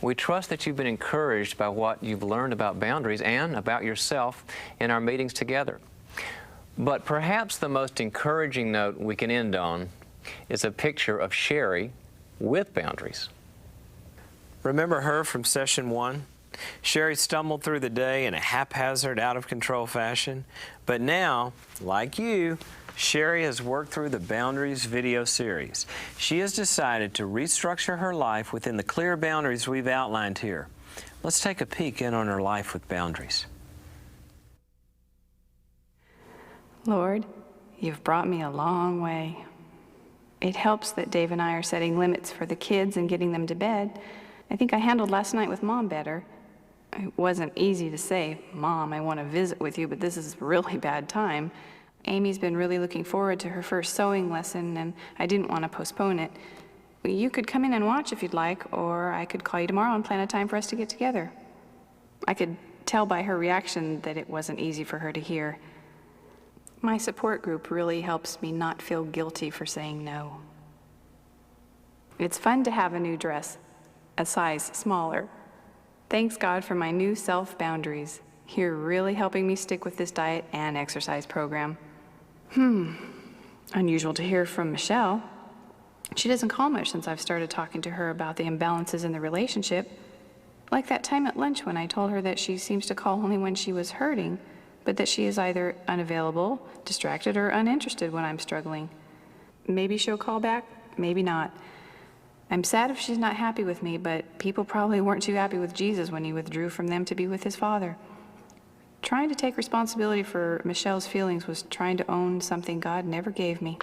We trust that you've been encouraged by what you've learned about boundaries and about yourself in our meetings together. But perhaps the most encouraging note we can end on is a picture of Sherry with boundaries. Remember her from session 1? Sherry stumbled through the day in a haphazard, out-of-control fashion, but now, like you, Sherry has worked through the Boundaries video series. She has decided to restructure her life within the clear boundaries we've outlined here. Let's take a peek in on her life with boundaries. Lord, you've brought me a long way. It helps that Dave and I are setting limits for the kids and getting them to bed. I think I handled last night with Mom better. It wasn't easy to say, Mom, I want to visit with you, but this is a really bad time. Amy's been really looking forward to her first sewing lesson, and I didn't want to postpone it. You could come in and watch if you'd like, or I could call you tomorrow and plan a time for us to get together. I could tell by her reaction that it wasn't easy for her to hear. My support group really helps me not feel guilty for saying no. It's fun to have a new dress, a size smaller. Thanks God for my new self-boundaries. You're really helping me stick with this diet and exercise program. Unusual to hear from Michelle. She doesn't call much since I've started talking to her about the imbalances in the relationship. Like that time at lunch when I told her that she seems to call only when she was hurting, but that she is either unavailable, distracted, or uninterested when I'm struggling. Maybe she'll call back, maybe not. I'm sad if she's not happy with me, but people probably weren't too happy with Jesus when he withdrew from them to be with his Father. Trying to take responsibility for Michelle's feelings was trying to own something God never gave me.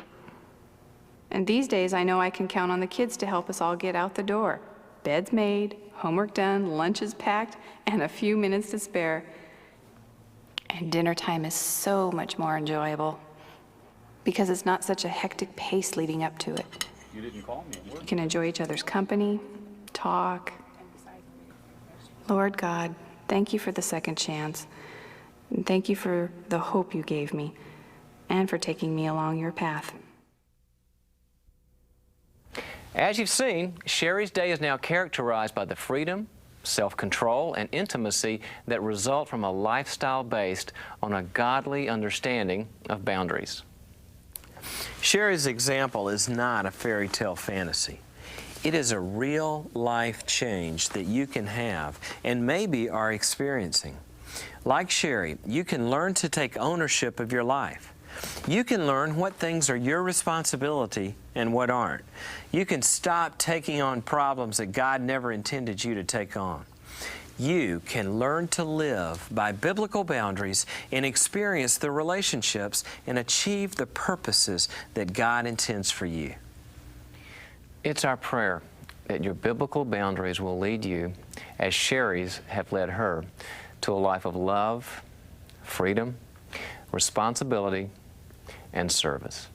And these days, I know I can count on the kids to help us all get out the door. Bed's made, homework done, lunch is packed, and a few minutes to spare. And dinner time is so much more enjoyable because it's not such a hectic pace leading up to it. You didn't call me. You can enjoy each other's company, talk. Lord God, thank you for the second chance. And thank you for the hope you gave me and for taking me along your path. As you've seen, Sherry's day is now characterized by the freedom, self-control, and intimacy that result from a lifestyle based on a godly understanding of boundaries. Sherry's example is not a fairy tale fantasy. It is a real life change that you can have and maybe are experiencing. Like Sherry, you can learn to take ownership of your life. You can learn what things are your responsibility and what aren't. You can stop taking on problems that God never intended you to take on. You can learn to live by biblical boundaries and experience the relationships and achieve the purposes that God intends for you. It's our prayer that your biblical boundaries will lead you, as Sherry's have led her, to a life of love, freedom, responsibility, and service.